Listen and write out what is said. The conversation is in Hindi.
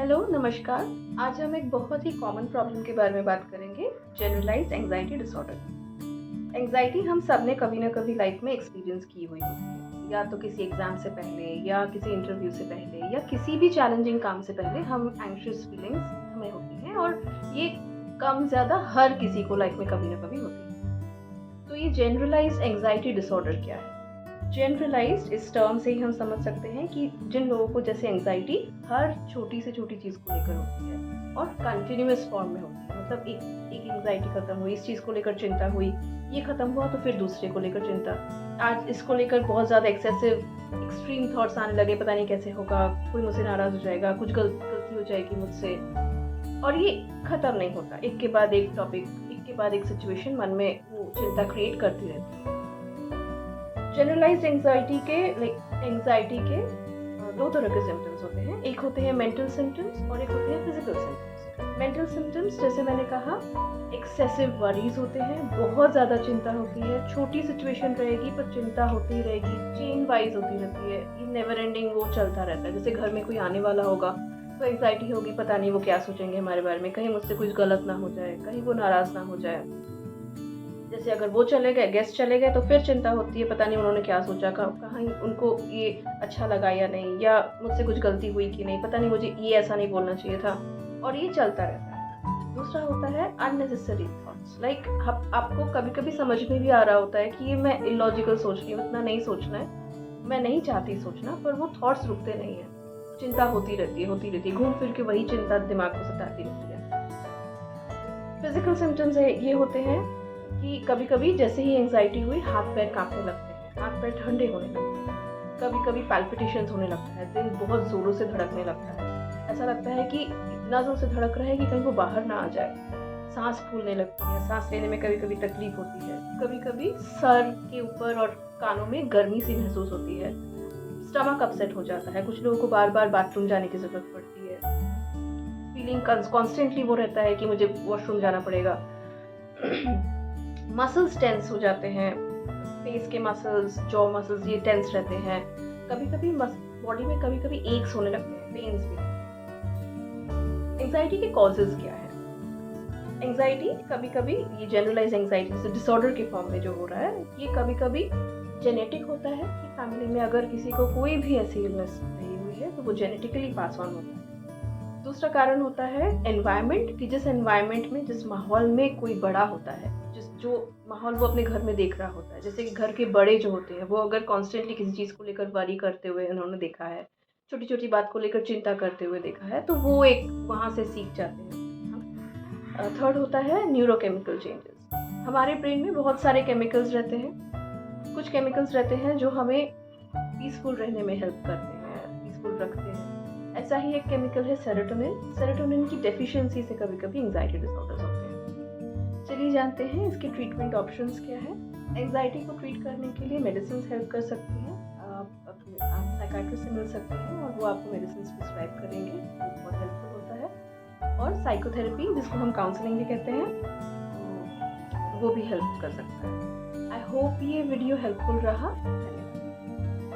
हेलो, नमस्कार। आज हम एक बहुत ही कॉमन प्रॉब्लम के बारे में बात करेंगे, जनरलाइज्ड एंजाइटी डिसऑर्डर। एंजाइटी हम सब ने कभी ना कभी लाइफ में एक्सपीरियंस की हुई होती है, या तो किसी एग्जाम से पहले या किसी इंटरव्यू से पहले या किसी भी चैलेंजिंग काम से पहले हम एंग्शियस फीलिंग्स हमें होती हैं और ये कम ज़्यादा हर किसी को लाइफ में कभी ना कभी होती है। तो ये जनरलाइज्ड एंजाइटी डिसऑर्डर क्या है? जनरलाइज्ड इस टर्म से ही हम समझ सकते हैं कि जिन लोगों को जैसे एंजाइटी हर छोटी से छोटी चीज़ को लेकर होती है और कंटिन्यूअस फॉर्म में होती है। मतलब एक एंजाइटी खत्म हुई, इस चीज़ को लेकर चिंता हुई, ये खत्म हुआ तो फिर दूसरे को लेकर चिंता, आज इसको लेकर बहुत ज़्यादा एक्सेसिव एक्सट्रीम थॉट्स आने लगे, पता नहीं कैसे होगा, कोई मुझसे नाराज़ हो जाएगा, कुछ गलती हो जाएगी मुझसे, और ये ख़त्म नहीं होता। एक के बाद एक टॉपिक, एक के बाद एक सिचुएशन मन में वो चिंता क्रिएट करती रहती है। जनरलाइज्ड एंजाइटी के दो तरह के सिम्टम्स होते हैं। एक होते हैं मेंटल सिम्टम्स और एक होते हैं फिजिकल सिम्टम्स। मेंटल सिम्टम्स जैसे मैंने कहा, एक्सेसिव वरीज होते हैं, बहुत ज़्यादा चिंता होती है, छोटी सिचुएशन रहेगी पर चिंता होती ही रहेगी, चेन वाइज होती रहती है, ये नेवर एंडिंग वो चलता रहता है। जैसे घर में कोई आने वाला होगा तो एंजाइटी होगी, पता नहीं वो क्या सोचेंगे हमारे बारे में, कहीं मुझसे कुछ गलत ना हो जाए, कहीं वो नाराज़ ना हो जाए। जैसे अगर वो चले गए, गेस्ट चले गए, तो फिर चिंता होती है, पता नहीं उन्होंने क्या सोचा, कहीं उनको ये अच्छा लगा या नहीं, या मुझसे कुछ गलती हुई कि नहीं, पता नहीं मुझे ये ऐसा नहीं बोलना चाहिए था, और ये चलता रहता है। दूसरा होता है अननेसेसरी थॉट्स। लाइक आपको कभी कभी समझ में भी आ रहा होता है कि ये मैं इलॉजिकल सोच रही हूँ, इतना नहीं सोचना है, मैं नहीं चाहती सोचना, पर वो थॉट्स रुकते नहीं है, चिंता होती रहती है, घूम फिर के वही चिंता दिमाग को सताती रहती है। फिजिकल सिम्टम्स ये होते हैं कि कभी कभी जैसे ही एंजाइटी हुई हाथ पैर कांपने लगते हैं, हाथ पैर ठंडे होने लगते हैं, कभी कभी पैल्पिटेशंस होने लगता है, दिल बहुत ज़ोरों से धड़कने लगता है, ऐसा लगता है कि इतना ज़ोर से धड़क रहा है कि कहीं वो बाहर ना आ जाए, सांस फूलने लगती है, सांस लेने में कभी कभी तकलीफ होती है, कभी कभी सर के ऊपर और कानों में गर्मी सी महसूस होती है, स्टमक अपसेट हो जाता है, कुछ लोगों को बार बार बाथरूम जाने की ज़रूरत पड़ती है, फीलिंग कॉन्स्टेंटली वो रहता है कि मुझे वॉशरूम जाना पड़ेगा। मसल्स टेंस हो जाते हैं, फेस के मसल्स, जॉ मसल्स ये टेंस रहते हैं, कभी कभी बॉडी में कभी कभी एक्स होने लगते हैं, पेन्स भी। एंजाइटी के कॉजेज क्या है? एंजाइटी कभी कभी ये जनरलाइज एंजाइटी डिसऑर्डर के फॉर्म में जो हो रहा है, ये कभी कभी जेनेटिक होता है कि फैमिली में अगर किसी को कोई भी ऐसी इलनेस रही हुई है तो वो जेनेटिकली पास ऑन होता है। दूसरा कारण होता है एनवायरनमेंट, कि जिस एनवायरनमेंट में, जिस माहौल में कोई बड़ा होता है, जो माहौल वो अपने घर में देख रहा होता है, जैसे कि घर के बड़े जो होते हैं वो अगर कॉन्स्टेंटली किसी चीज़ को लेकर वरी करते हुए उन्होंने देखा है, छोटी छोटी बात को लेकर चिंता करते हुए देखा है, तो वो एक वहाँ से सीख जाते हैं। थर्ड होता है न्यूरोकेमिकल चेंजेस। हमारे ब्रेन में बहुत सारे केमिकल्स रहते हैं, कुछ केमिकल्स रहते हैं जो हमें पीसफुल रहने में हेल्प करते हैं, पीसफुल रखते हैं। ऐसा ही एक केमिकल है सेरोटोनिन। सेरोटोनिन की डेफिशिएंसी से कभी कभी एंजाइटी डिसऑर्डर्स होते हैं। चलिए जानते हैं इसके ट्रीटमेंट ऑप्शंस क्या है। एंजाइटी को ट्रीट करने के लिए मेडिसिन हेल्प कर सकती हैं। आप साइकाइट्रिस्ट से मिल सकते हैं और वो आपको मेडिसिन प्रिस्क्राइब करेंगे, बहुत हेल्पफुल होता है। और साइकोथेरेपी, जिसको हम काउंसलिंग भी कहते हैं, वो भी हेल्प कर सकता है। आई होप ये वीडियो हेल्पफुल रहा।